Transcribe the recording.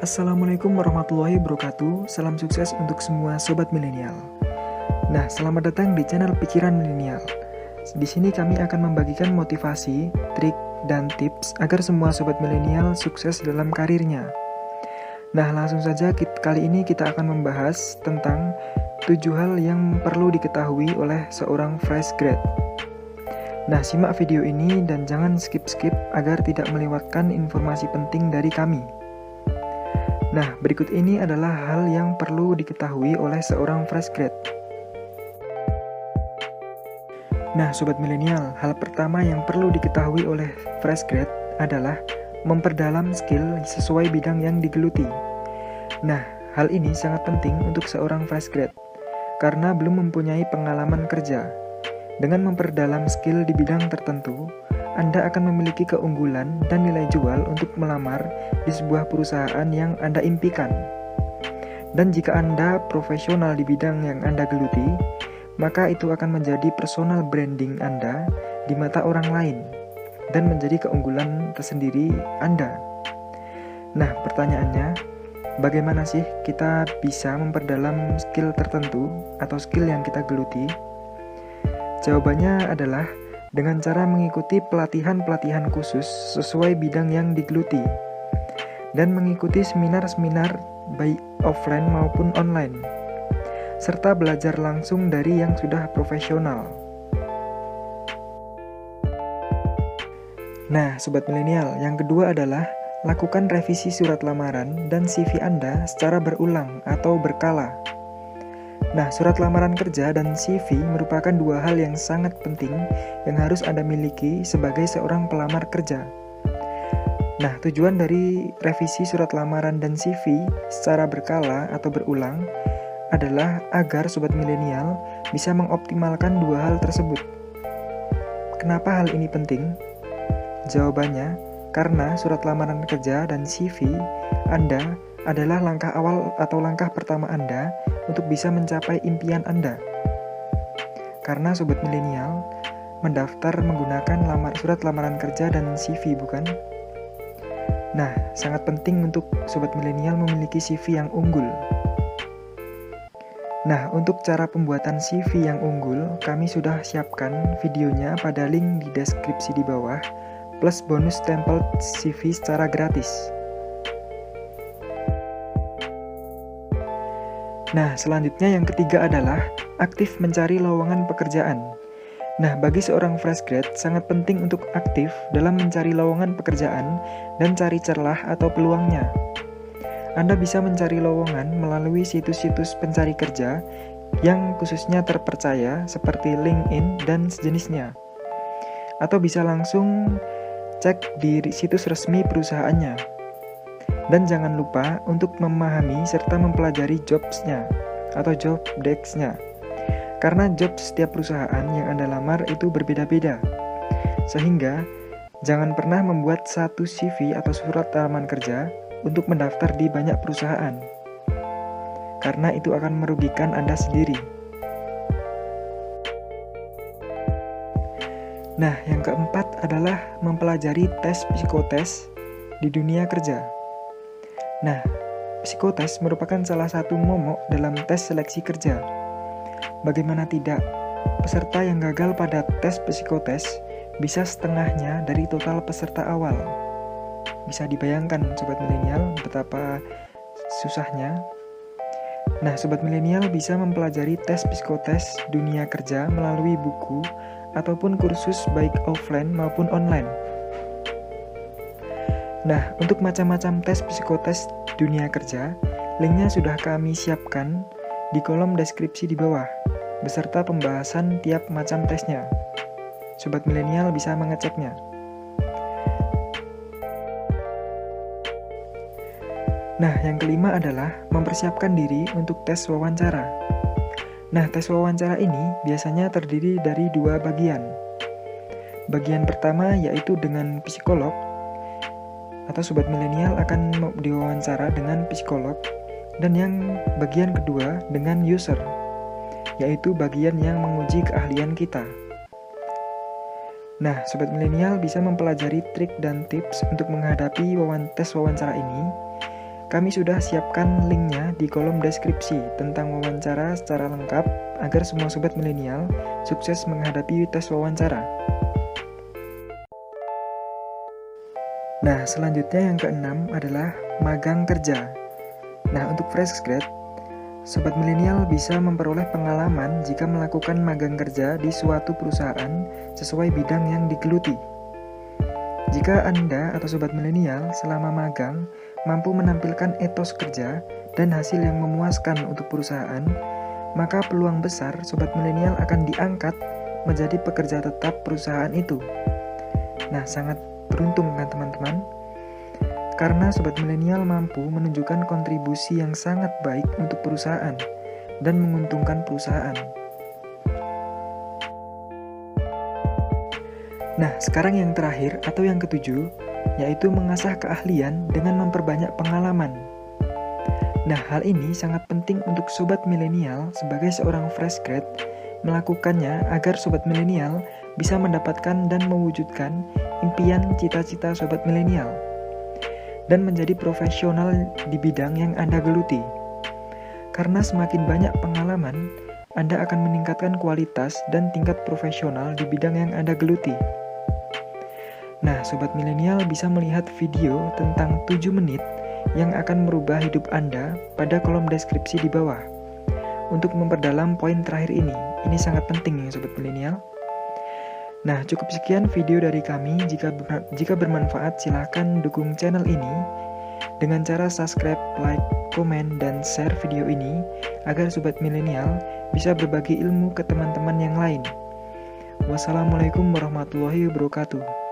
Assalamualaikum warahmatullahi wabarakatuh. Salam sukses untuk semua sobat milenial. Nah, selamat datang di channel Pikiran Milenial. Di sini kami akan membagikan motivasi, trik, dan tips agar semua sobat milenial sukses dalam karirnya. Nah, langsung saja kali ini kita akan membahas tentang 7 hal yang perlu diketahui oleh seorang fresh grad. Nah, simak video ini dan jangan skip-skip agar tidak melewatkan informasi penting dari kami. Nah, berikut ini adalah hal yang perlu diketahui oleh seorang fresh grad. Nah, sobat milenial, hal pertama yang perlu diketahui oleh fresh grad adalah memperdalam skill sesuai bidang yang digeluti. Nah, hal ini sangat penting untuk seorang fresh grad karena belum mempunyai pengalaman kerja. Dengan memperdalam skill di bidang tertentu, Anda akan memiliki keunggulan dan nilai jual untuk melamar di sebuah perusahaan yang Anda impikan. Dan jika Anda profesional di bidang yang Anda geluti, maka itu akan menjadi personal branding Anda di mata orang lain dan menjadi keunggulan tersendiri Anda. Nah, pertanyaannya, bagaimana sih kita bisa memperdalam skill tertentu atau skill yang kita geluti? Jawabannya adalah dengan cara mengikuti pelatihan-pelatihan khusus sesuai bidang yang digeluti dan mengikuti seminar-seminar baik offline maupun online, serta belajar langsung dari yang sudah profesional. Nah, sobat milenial, yang kedua adalah lakukan revisi surat lamaran dan CV Anda secara berulang atau berkala. Nah, surat lamaran kerja dan CV merupakan dua hal yang sangat penting yang harus Anda miliki sebagai seorang pelamar kerja. Nah, tujuan dari revisi surat lamaran dan CV secara berkala atau berulang adalah agar sobat milenial bisa mengoptimalkan dua hal tersebut. Kenapa hal ini penting? Jawabannya, karena surat lamaran kerja dan CV Anda adalah langkah awal atau langkah pertama Anda untuk bisa mencapai impian Anda. Karena sobat milenial mendaftar menggunakan surat lamaran kerja dan CV, bukan? Nah, sangat penting untuk sobat milenial memiliki CV yang unggul. Nah, untuk cara pembuatan CV yang unggul, kami sudah siapkan videonya pada link di deskripsi di bawah, plus bonus template CV secara gratis. Nah, selanjutnya yang ketiga adalah aktif mencari lowongan pekerjaan. Nah, bagi seorang fresh grad sangat penting untuk aktif dalam mencari lowongan pekerjaan dan cari celah atau peluangnya. Anda bisa mencari lowongan melalui situs-situs pencari kerja yang khususnya terpercaya seperti LinkedIn dan sejenisnya. Atau bisa langsung cek di situs resmi perusahaannya. Dan jangan lupa untuk memahami serta mempelajari jobs-nya atau job desk-nya. Karena job setiap perusahaan yang Anda lamar itu berbeda-beda. Sehingga jangan pernah membuat satu CV atau surat lamaran kerja untuk mendaftar di banyak perusahaan. Karena itu akan merugikan Anda sendiri. Nah, yang keempat adalah mempelajari tes psikotes di dunia kerja. Nah, psikotes merupakan salah satu momok dalam tes seleksi kerja. Bagaimana tidak, peserta yang gagal pada tes psikotes bisa setengahnya dari total peserta awal. Bisa dibayangkan sobat milenial betapa susahnya. Nah, sobat milenial bisa mempelajari tes psikotes dunia kerja melalui buku ataupun kursus baik offline maupun online. Nah, untuk macam-macam tes psikotes dunia kerja, linknya sudah kami siapkan di kolom deskripsi di bawah, beserta pembahasan tiap macam tesnya. Sobat milenial bisa mengeceknya. Nah, yang kelima adalah mempersiapkan diri untuk tes wawancara. Nah, tes wawancara ini biasanya terdiri dari dua bagian. Bagian pertama yaitu dengan psikolog, atau sobat milenial akan diwawancara dengan psikolog, dan yang bagian kedua dengan user, yaitu bagian yang menguji keahlian kita. Nah, sobat milenial bisa mempelajari trik dan tips untuk menghadapi tes wawancara ini Kami sudah siapkan linknya di kolom deskripsi tentang wawancara secara lengkap agar semua sobat milenial sukses menghadapi tes wawancara. Nah, selanjutnya yang keenam adalah magang kerja. Nah, untuk fresh grad, sobat milenial bisa memperoleh pengalaman jika melakukan magang kerja di suatu perusahaan sesuai bidang yang digeluti. Jika Anda atau sobat milenial selama magang mampu menampilkan etos kerja dan hasil yang memuaskan untuk perusahaan, maka peluang besar sobat milenial akan diangkat menjadi pekerja tetap perusahaan itu. Nah, sangat beruntung kan teman-teman? Karena sobat milenial mampu menunjukkan kontribusi yang sangat baik untuk perusahaan dan menguntungkan perusahaan. Nah, sekarang yang terakhir atau yang ketujuh, yaitu mengasah keahlian dengan memperbanyak pengalaman. Nah, hal ini sangat penting untuk sobat milenial sebagai seorang fresh grad melakukannya agar sobat milenial bisa mendapatkan dan mewujudkan impian cita-cita sobat milenial dan menjadi profesional di bidang yang Anda geluti. Karena semakin banyak pengalaman, Anda akan meningkatkan kualitas dan tingkat profesional di bidang yang Anda geluti. Nah, sobat milenial bisa melihat video tentang 7 menit yang akan merubah hidup Anda pada kolom deskripsi di bawah. Untuk memperdalam poin terakhir ini sangat penting ya sobat milenial. Nah, cukup sekian video dari kami. Jika bermanfaat, silahkan dukung channel ini dengan cara subscribe, like, komen, dan share video ini agar sobat milenial bisa berbagi ilmu ke teman-teman yang lain. Wassalamualaikum warahmatullahi wabarakatuh.